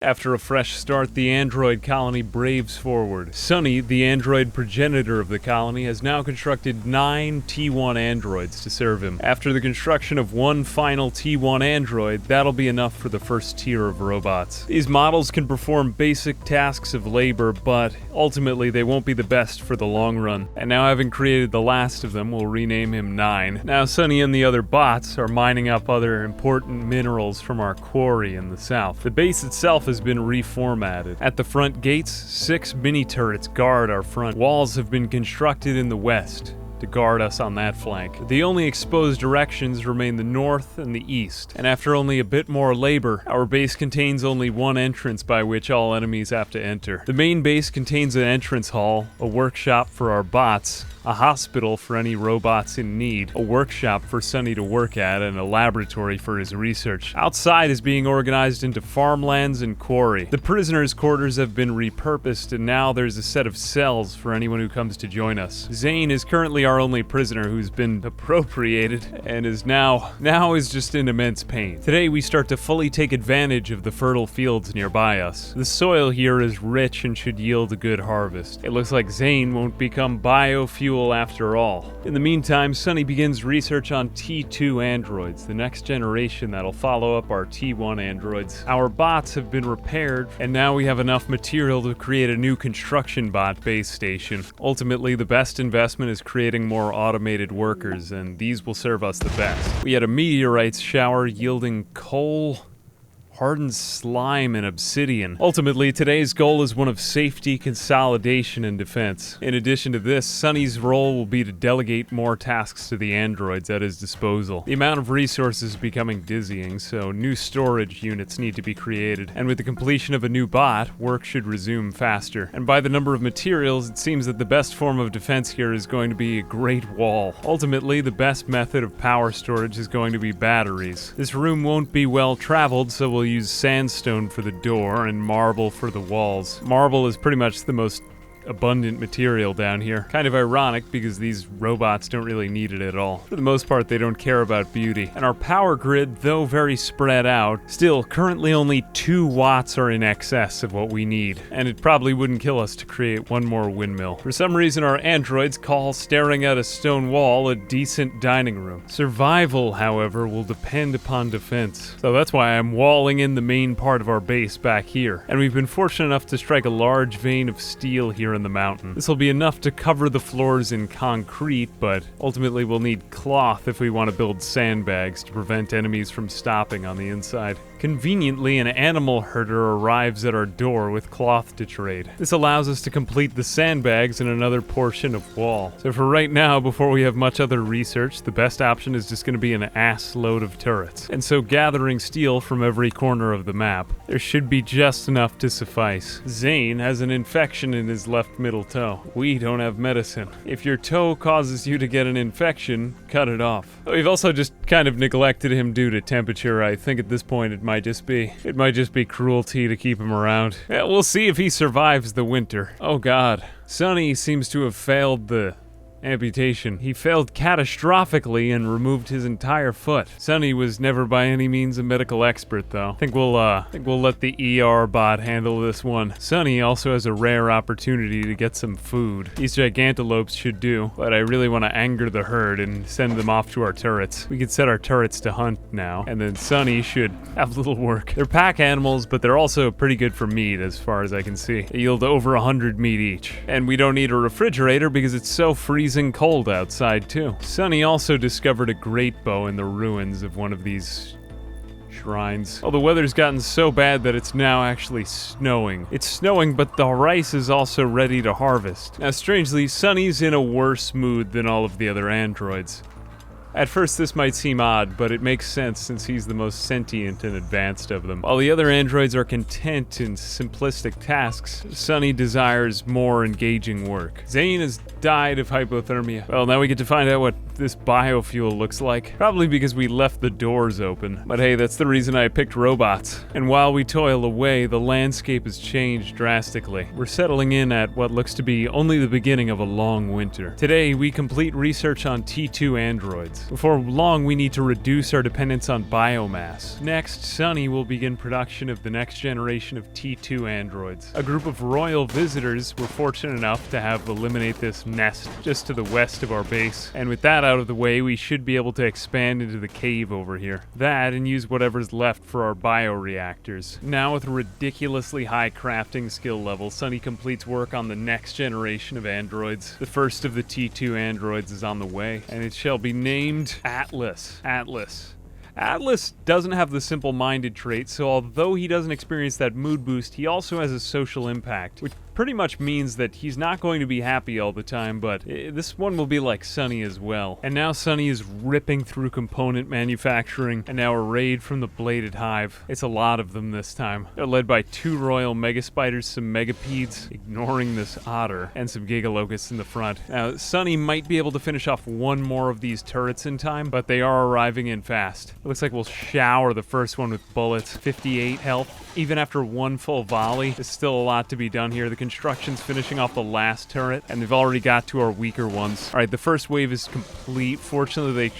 After a fresh start, the android colony braves forward. Sunny, the android progenitor of the colony, has now constructed 9 T1 androids to serve him. After the construction of one final T1 android, that'll be enough for the first tier of robots. These models can perform basic tasks of labor, but ultimately they won't be the best for the long run. And now, having created the last of them, we'll rename him 9. Now Sunny and the other bots are mining up other important minerals from our quarry in the south. The base itself has been reformatted. At the front gates, 6 mini turrets guard our front. Walls have been constructed in the west to guard us on that flank. The only exposed directions remain the north and the east, and after only a bit more labor, our base contains only one entrance by which all enemies have to enter. The main base contains an entrance hall, a workshop for our bots, a hospital for any robots in need, a workshop for Sunny to work at, and a laboratory for his research. Outside is being organized into farmlands and quarry. The prisoners' quarters have been repurposed, and now there's a set of cells for anyone who comes to join us. Zane is currently our only prisoner who's been appropriated and is now is just in immense pain. Today we start to fully take advantage of the fertile fields nearby us. The soil here is rich and should yield a good harvest. It looks like Zane won't become biofuel after all. In the meantime, Sunny begins research on T2 androids, the next generation that'll follow up our T1 androids. Our bots have been repaired, and now we have enough material to create a new construction bot base station. Ultimately, the best investment is creating more automated workers, and these will serve us the best. We had a meteorites shower yielding coal, hardened slime, and obsidian. Ultimately, today's goal is one of safety, consolidation, and defense. In addition to this, Sunny's role will be to delegate more tasks to the androids at his disposal. The amount of resources is becoming dizzying, so new storage units need to be created. And with the completion of a new bot, work should resume faster. And by the number of materials, it seems that the best form of defense here is going to be a great wall. Ultimately, the best method of power storage is going to be batteries. This room won't be well traveled, so we'll use sandstone for the door and marble for the walls. Marble is pretty much the most abundant material down here. Kind of ironic because these robots don't really need it at all. For the most part, they don't care about beauty. And our power grid, though very spread out, still currently only 2 watts are in excess of what we need. And it probably wouldn't kill us to create one more windmill. For some reason, our androids call staring at a stone wall a decent dining room. Survival, however, will depend upon defense. So that's why I'm walling in the main part of our base back here. And we've been fortunate enough to strike a large vein of steel here in the mountain. This will be enough to cover the floors in concrete, but ultimately we'll need cloth if we want to build sandbags to prevent enemies from stopping on the inside. Conveniently, an animal herder arrives at our door with cloth to trade. This allows us to complete the sandbags and another portion of wall. So for right now, before we have much other research, the best option is just going to be an ass load of turrets. And so gathering steel from every corner of the map, there should be just enough to suffice. Zane has an infection in his left middle toe. We don't have medicine. If your toe causes you to get an infection, cut it off. We've also just kind of neglected him due to temperature. I think at this point it might just be cruelty to keep him around. Yeah, we'll see if he survives the winter. Oh god. Sunny seems to have failed the amputation. He failed catastrophically and removed his entire foot. Sunny was never by any means a medical expert, though. I think we'll let the ER bot handle this one. Sunny also has a rare opportunity to get some food. These gigantelopes should do, but I really want to anger the herd and send them off to our turrets. We could set our turrets to hunt now, and then Sunny should have little work. They're pack animals, but they're also pretty good for meat as far as I can see. They yield over 100 meat each. And we don't need a refrigerator because it's so freezing cold outside too. Sunny also discovered a great bow in the ruins of one of these shrines. Oh, the weather's gotten so bad that it's now actually snowing. It's snowing, but the rice is also ready to harvest. Now, strangely, Sunny's in a worse mood than all of the other androids. At first this might seem odd, but it makes sense since he's the most sentient and advanced of them. While the other androids are content in simplistic tasks, Sunny desires more engaging work. Zane has died of hypothermia. Well, now we get to find out what this biofuel looks like. Probably because we left the doors open. But hey, that's the reason I picked robots. And while we toil away, the landscape has changed drastically. We're settling in at what looks to be only the beginning of a long winter. Today, we complete research on T2 androids. Before long, we need to reduce our dependence on biomass. Next, Sunny will begin production of the next generation of T2 androids. A group of royal visitors were fortunate enough to have eliminate this nest just to the west of our base. And with that out of the way, we should be able to expand into the cave over here. That and use whatever's left for our bioreactors. Now with a ridiculously high crafting skill level, Sunny completes work on the next generation of androids. The first of the T2 androids is on the way, and it shall be named Atlas. Atlas doesn't have the simple-minded trait, so although he doesn't experience that mood boost, he also has a social impact, which pretty much means that he's not going to be happy all the time, but this one will be like Sunny as well. And now Sunny is ripping through component manufacturing, and now a raid from the bladed hive. It's a lot of them this time. They're led by 2 royal megaspiders, some megapedes, ignoring this otter, and some gigalocusts in the front. Now, Sunny might be able to finish off one more of these turrets in time, but they are arriving in fast. It looks like we'll shower the first one with bullets. 58 health. Even after one full volley, there's still a lot to be done here. The construction's finishing off the last turret, and they've already got to our weaker ones. All right, the first wave is complete. Fortunately,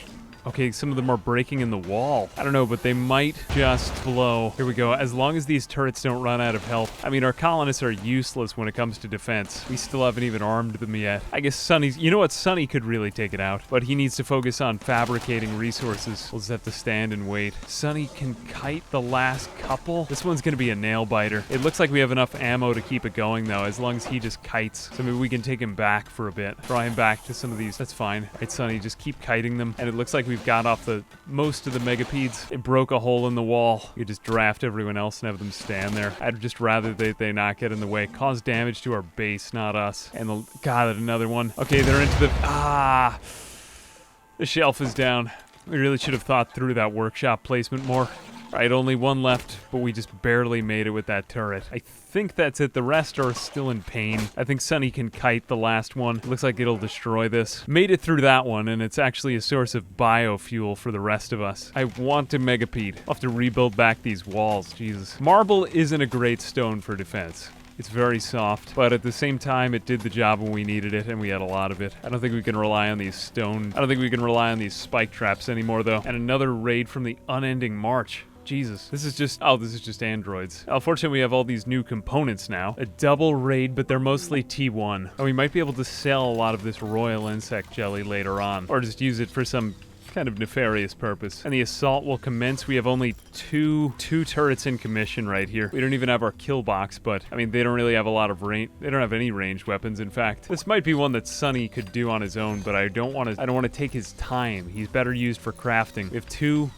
okay, some of them are breaking in the wall. I don't know, but they might just blow. Here we go. As long as these turrets don't run out of health. I mean, our colonists are useless when it comes to defense. We still haven't even armed them yet. I guess Sunny's... You know what? Sunny could really take it out, but he needs to focus on fabricating resources. We'll just have to stand and wait. Sunny can kite the last couple. This one's going to be a nail biter. It looks like we have enough ammo to keep it going, though, as long as he just kites. So maybe we can take him back for a bit. Draw him back to some of these. That's fine. All right, Sunny, just keep kiting them. And it looks like we've got off most of the megapedes. It broke a hole in the wall. You just draft everyone else and have them stand there. I'd just rather they not get in the way. Cause damage to our base, not us. And God, another one. Okay, they're into the... The shelf is down. We really should have thought through that workshop placement more. Right, only one left, but we just barely made it with that turret. I think that's it. The rest are still in pain. I think Sunny can kite the last one. Looks like it'll destroy this. Made it through that one, and it's actually a source of biofuel for the rest of us. I want to megapede. I'll have to rebuild back these walls. Jesus. Marble isn't a great stone for defense. It's very soft, but at the same time, it did the job when we needed it, and we had a lot of it. I don't think we can rely on these spike traps anymore, though. And another raid from the unending march. Jesus. This is just androids. Unfortunately, we have all these new components now. A double raid, but they're mostly T1. And we might be able to sell a lot of this royal insect jelly later on, or just use it for some kind of nefarious purpose. And the assault will commence. We have only two turrets in commission right here. We don't even have our kill box, but I mean, they don't really have a lot of range. They don't have any ranged weapons, in fact. This might be one that Sunny could do on his own, but I don't want to take his time. He's better used for crafting. We have two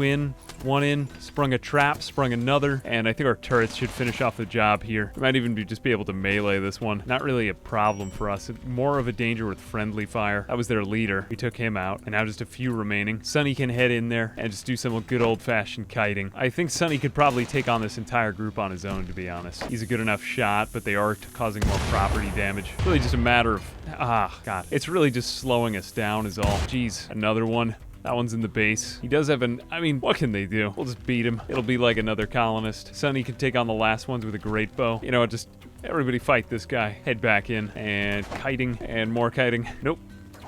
in, one in, sprung a trap, sprung another, and I think our turrets should finish off the job here. We might even just be able to melee this one. Not really a problem for us. It's more of a danger with friendly fire. That was their leader. We took him out, and now just a few remaining. Sunny can head in there and just do some good old-fashioned kiting. I think Sunny could probably take on this entire group on his own, to be honest. He's a good enough shot, but they are causing more property damage. Really just a matter of... God. It's really just slowing us down is all. Jeez. Another one. That one's in the base. He does have I mean, what can they do? We'll just beat him. It'll be like another colonist. Sunny can take on the last ones with a great bow. You know what, just everybody fight this guy. Head back in. And kiting. And more kiting. Nope.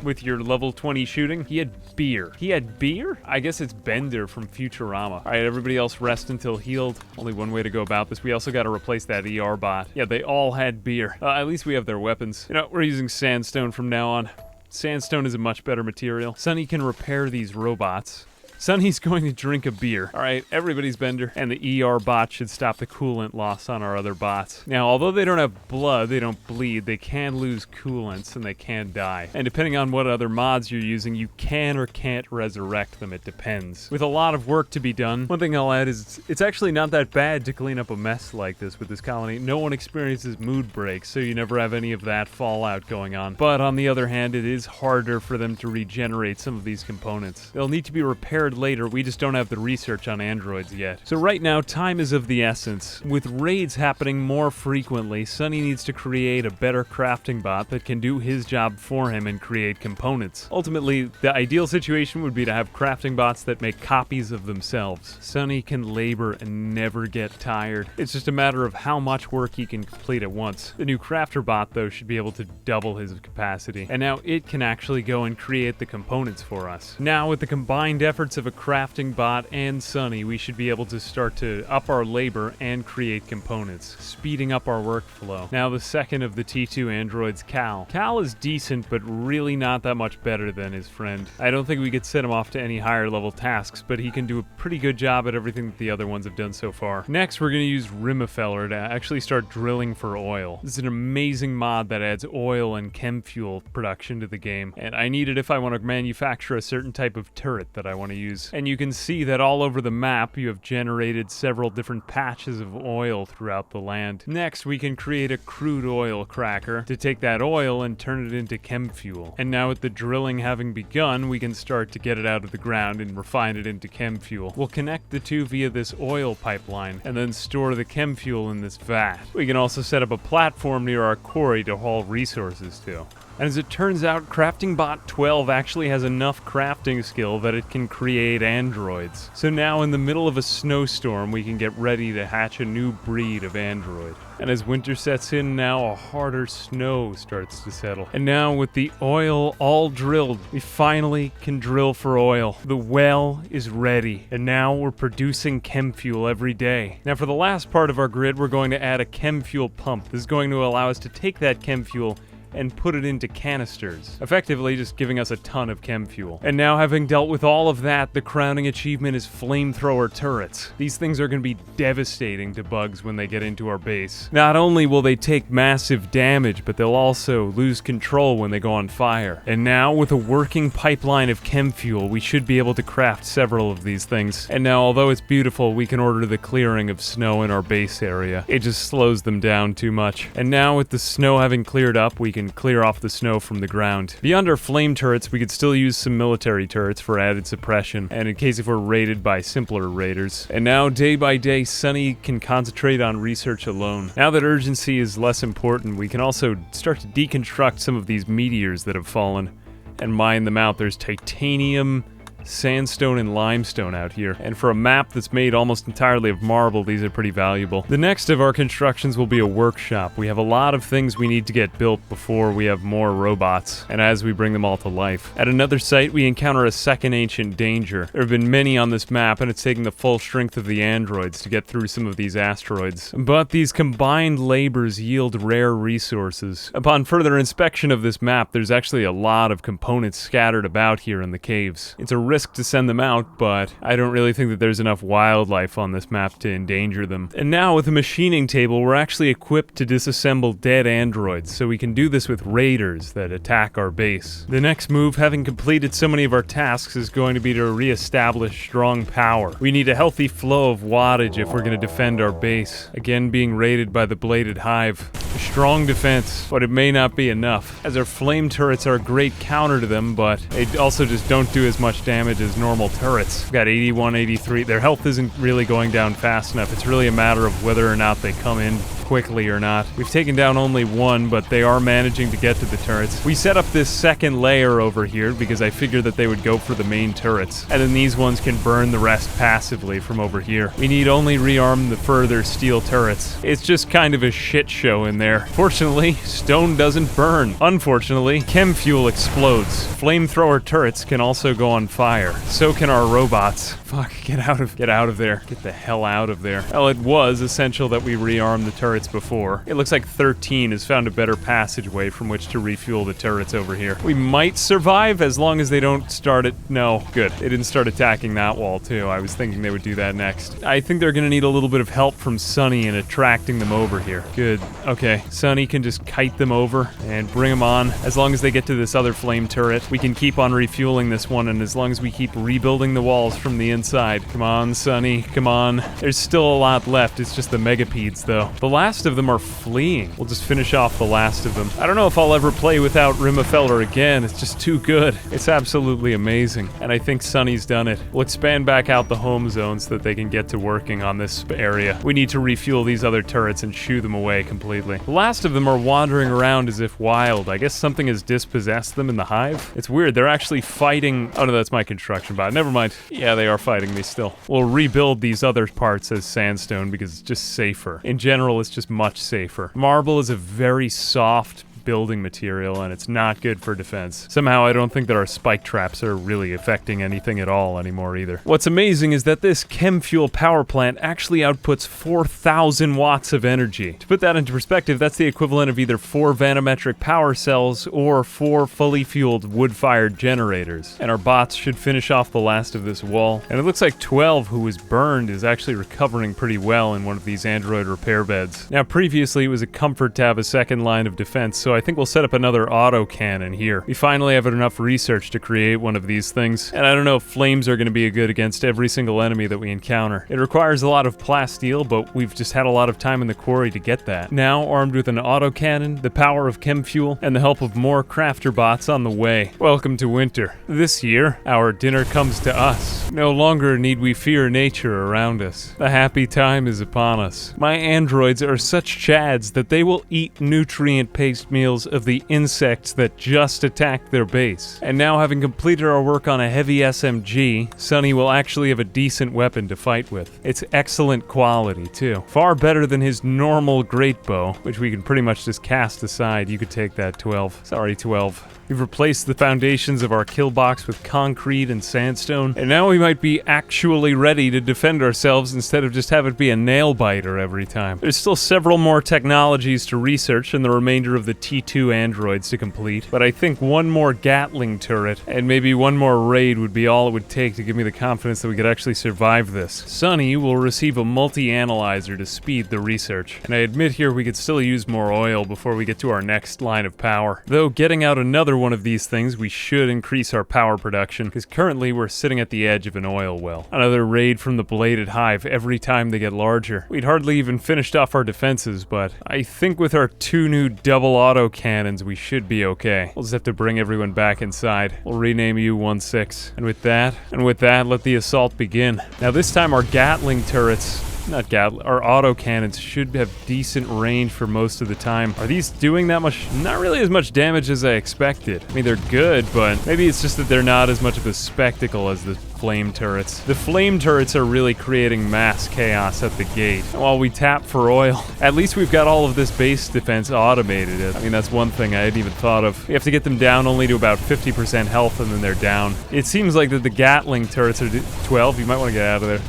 With your level 20 shooting. He had beer. He had beer? I guess it's Bender from Futurama. All right, everybody else rest until healed. Only one way to go about this. We also got to replace that ER bot. Yeah, they all had beer. At least we have their weapons. You know, we're using sandstone from now on. Sandstone is a much better material. Sunny can repair these robots. Sunny's going to drink a beer. All right, everybody's Bender. And the ER bot should stop the coolant loss on our other bots. Now, although they don't have blood, they don't bleed, they can lose coolants and they can die. And depending on what other mods you're using, you can or can't resurrect them. It depends. With a lot of work to be done, one thing I'll add is it's actually not that bad to clean up a mess like this with this colony. No one experiences mood breaks, so you never have any of that fallout going on. But on the other hand, it is harder for them to regenerate some of these components. They'll need to be repaired repaired later, we just don't have the research on androids yet. So right now, time is of the essence. With raids happening more frequently, Sunny needs to create a better crafting bot that can do his job for him and create components. Ultimately, the ideal situation would be to have crafting bots that make copies of themselves. Sunny can labor and never get tired. It's just a matter of how much work he can complete at once. The new crafter bot, though, should be able to double his capacity, and now it can actually go and create the components for us. Now, with the combined efforts of a crafting bot and Sunny, we should be able to start to up our labor and create components, speeding up our workflow. Now, the second of the T2 androids, Cal. Cal is decent, but really not that much better than his friend. I don't think we could set him off to any higher level tasks, but he can do a pretty good job at everything that the other ones have done so far. Next, we're going to use Rimworld to actually start drilling for oil. This is an amazing mod that adds oil and chem fuel production to the game, and I need it if I want to manufacture a certain type of turret that I want to use. And you can see that all over the map you have generated several different patches of oil throughout the land. Next, we can create a crude oil cracker to take that oil and turn it into chem fuel. And now with the drilling having begun, we can start to get it out of the ground and refine it into chem fuel. We'll connect the two via this oil pipeline and then store the chem fuel in this vat. We can also set up a platform near our quarry to haul resources to. And as it turns out, Crafting Bot 12 actually has enough crafting skill that it can create androids. So now in the middle of a snowstorm, we can get ready to hatch a new breed of android. And as winter sets in now, a harder snow starts to settle. And now with the oil all drilled, we finally can drill for oil. The well is ready, and now we're producing chem fuel every day. Now for the last part of our grid, we're going to add a chem fuel pump. This is going to allow us to take that chem fuel and put it into canisters, effectively just giving us a ton of chem fuel. And now, having dealt with all of that, the crowning achievement is flamethrower turrets. These things are going to be devastating to bugs when they get into our base. Not only will they take massive damage, but they'll also lose control when they go on fire. And now, with a working pipeline of chem fuel, we should be able to craft several of these things. And now, although it's beautiful, we can order the clearing of snow in our base area. It just slows them down too much. And now, with the snow having cleared up, we can clear off the snow from the ground. Beyond our flame turrets, we could still use some military turrets for added suppression, and in case if we're raided by simpler raiders. And now, day by day, Sunny can concentrate on research alone. Now that urgency is less important, we can also start to deconstruct some of these meteors that have fallen and mine them out. There's titanium, sandstone, and limestone out here, and for a map that's made almost entirely of marble, these are pretty valuable. The next of our constructions will be a workshop. We have a lot of things we need to get built before we have more robots, and as we bring them all to life. At another site, we encounter a second ancient danger. There have been many on this map, and it's taking the full strength of the androids to get through some of these asteroids. But these combined labors yield rare resources. Upon further inspection of this map, there's actually a lot of components scattered about here in the caves. It's a risk to send them out, but I don't really think that there's enough wildlife on this map to endanger them. And now with a machining table, we're actually equipped to disassemble dead androids, so we can do this with raiders that attack our base. The next move, having completed so many of our tasks, is going to be to re-establish strong power. We need a healthy flow of wattage if we're going to defend our base, again being raided by the bladed Hive. A strong defense, but it may not be enough, as our flame turrets are a great counter to them, but they also just don't do as much damage as normal turrets. We've got 81, 83. Their health isn't really going down fast enough. It's really a matter of whether or not they come in quickly or not. We've taken down only one, but they are managing to get to the turrets. We set up this second layer over here because I figured that they would go for the main turrets, and then these ones can burn the rest passively from over here. We need only rearm the further steel turrets. It's just kind of a shit show in there. Fortunately, stone doesn't burn. Unfortunately, chem fuel explodes. Flamethrower turrets can also go on fire. So can our robots. Fuck, get out of there. Get the hell out of there. Well, it was essential that we rearm the turrets before. It looks like 13 has found a better passageway from which to refuel the turrets over here. We might survive as long as they don't start it. No, good. They didn't start attacking that wall too. I was thinking they would do that next. I think they're gonna need a little bit of help from Sunny in attracting them over here. Good. Okay, Sunny can just kite them over and bring them on. As long as they get to this other flame turret, we can keep on refueling this one, and as long as we keep rebuilding the walls from the inside. Come on, Sunny, come on. There's still a lot left. It's just the megapedes, though. The last of them are fleeing. We'll just finish off the last of them. I don't know if I'll ever play without Rimfelder again. It's just too good. It's absolutely amazing. And I think Sunny's done it. We'll expand back out the home zone so that they can get to working on this area. We need to refuel these other turrets and shoo them away completely. The last of them are wandering around as if wild. I guess something has dispossessed them in the hive. It's weird. They're actually fighting. Oh no, that's my construction bot. Never mind. Yeah, they are fighting me still. We'll rebuild these other parts as sandstone because it's just safer. In general, it's just much safer. Marble is a very soft building material, and it's not good for defense. Somehow, I don't think that our spike traps are really affecting anything at all anymore either. What's amazing is that this chem fuel power plant actually outputs 4,000 watts of energy. To put that into perspective, that's the equivalent of either 4 vanometric power cells or 4 fully fueled wood-fired generators. And our bots should finish off the last of this wall. And it looks like 12, who was burned, is actually recovering pretty well in one of these android repair beds. Now, previously, it was a comfort to have a second line of defense, so I think we'll set up another autocannon here. We finally have enough research to create one of these things, and I don't know if flames are going to be good against every single enemy that we encounter. It requires a lot of plasteel, but we've just had a lot of time in the quarry to get that. Now, armed with an autocannon, the power of chem fuel, and the help of more crafter bots on the way. Welcome to winter. This year, our dinner comes to us. No longer need we fear nature around us. The happy time is upon us. My androids are such chads that they will eat nutrient-paced meals of the insects that just attacked their base. And now, having completed our work on a heavy SMG, Sunny will actually have a decent weapon to fight with. It's excellent quality, too. Far better than his normal great bow, which we can pretty much just cast aside. You could take that, 12. Sorry, 12. We've replaced the foundations of our kill box with concrete and sandstone, and now we might be actually ready to defend ourselves instead of just have it be a nail biter every time. There's still several more technologies to research and the remainder of the T2 androids to complete, but I think one more Gatling turret and maybe one more raid would be all it would take to give me the confidence that we could actually survive this. Sunny will receive a multi-analyzer to speed the research, and I admit here we could still use more oil before we get to our next line of power. Though getting out another one of these things, we should increase our power production, because currently we're sitting at the edge of an oil well. Another raid from the bladed hive every time they get larger. We'd hardly even finished off our defenses, but I think with our 2 new double auto cannons we should be okay. We'll just have to bring everyone back inside. We'll rename you 1-6. And with that, let the assault begin. Now this time our Gatling turrets, our autocannons should have decent range for most of the time. Are these doing that much? Not really as much damage as I expected. I mean, they're good, but maybe it's just that they're not as much of a spectacle as the flame turrets. The flame turrets are really creating mass chaos at the gate. And while we tap for oil, at least we've got all of this base defense automated. I mean, that's one thing I hadn't even thought of. We have to get them down only to about 50% health and then they're down. It seems like that the Gatling turrets are 12. You might want to get out of there.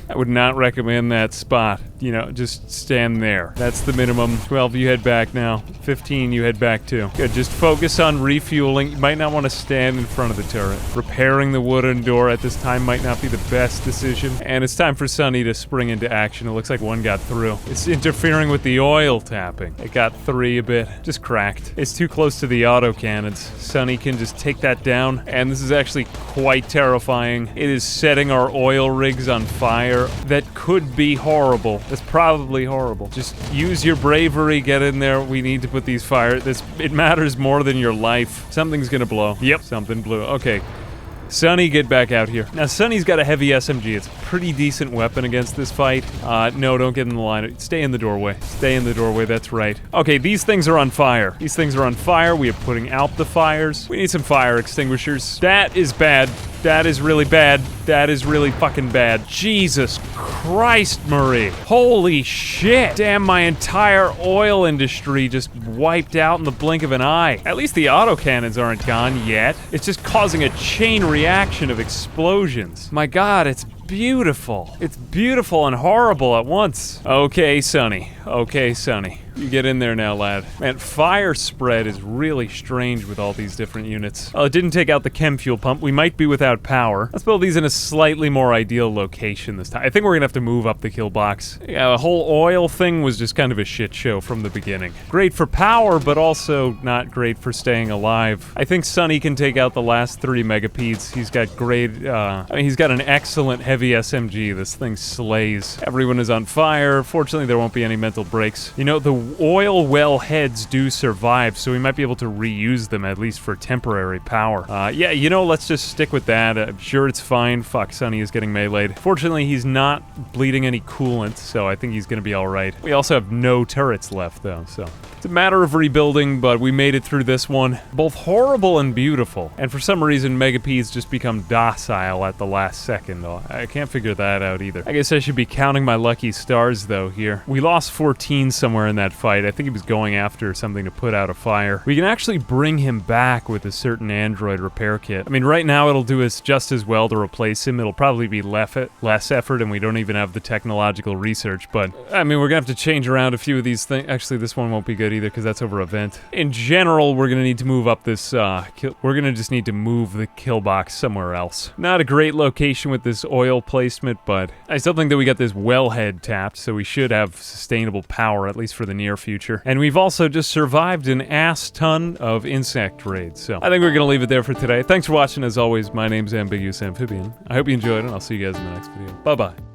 I would not recommend that spot. You know, just stand there. That's the minimum. 12, you head back now. 15, you head back too. Good, just focus on refueling. You might not want to stand in front of the turret. Repairing the wooden door at this time might not be the best decision. And it's time for Sunny to spring into action. It looks like one got through. It's interfering with the oil tapping. It got 3 a bit. Just cracked. It's too close to the auto cannons. Sunny can just take that down. And this is actually quite terrifying. It is setting our oil rigs on fire. That could be horrible. That's probably horrible. Just use your bravery, get in there. We need to put these fire. It matters more than your life. Something's gonna blow. Yep, something blew. Okay. Sunny, get back out here. Now, Sunny's got a heavy SMG. It's a pretty decent weapon against this fight. No, don't get in the line. Stay in the doorway. Stay in the doorway, that's right. Okay, these things are on fire. These things are on fire. We are putting out the fires. We need some fire extinguishers. That is bad. That is really bad. That is really fucking bad. Jesus Christ, Marie. Holy shit. Damn, my entire oil industry just wiped out in the blink of an eye. At least the autocannons aren't gone yet. It's just causing a chain reaction of explosions. My God, it's beautiful. It's beautiful and horrible at once. Okay, Sunny. Okay, Sunny. You get in there now, lad. Man, fire spread is really strange with all these different units. Oh, it didn't take out the chem fuel pump. We might be without power. Let's build these in a slightly more ideal location this time. I think we're gonna have to move up the kill box. Yeah, the whole oil thing was just kind of a shit show from the beginning. Great for power, but also not great for staying alive. I think Sonny can take out the last 3 megapedes. He's got great, I mean, he's got an excellent heavy SMG. This thing slays. Everyone is on fire. Fortunately, there won't be any mental breaks. You know, the oil well heads do survive, so we might be able to reuse them, at least for temporary power. Yeah, you know, let's just stick with that. I'm sure it's fine. Fuck, Sonny is getting meleeed. Fortunately, he's not bleeding any coolant, so I think he's gonna be alright. We also have no turrets left, though, so it's a matter of rebuilding, but we made it through this one. Both horrible and beautiful. And for some reason, megapedes just become docile at the last second. I can't figure that out either. I guess I should be counting my lucky stars, though, here. We lost 14 somewhere in that fight. I think he was going after something to put out a fire. We can actually bring him back with a certain android repair kit. I mean, right now it'll do us just as well to replace him. It'll probably be less effort, and we don't even have the technological research, but I mean, we're gonna have to change around a few of these things. Actually, this one won't be good either, because that's over a vent. In general, we're gonna need to move up this, we're gonna just need to move the kill box somewhere else. Not a great location with this oil placement, but I still think that we got this wellhead tapped, so we should have sustainable power, at least for the near future. And we've also just survived an ass ton of insect raids, so I think we're gonna leave it there for today. Thanks for watching. As always, my name's Ambiguous Amphibian. I hope you enjoyed, and I'll see you guys in the next video. Bye-bye.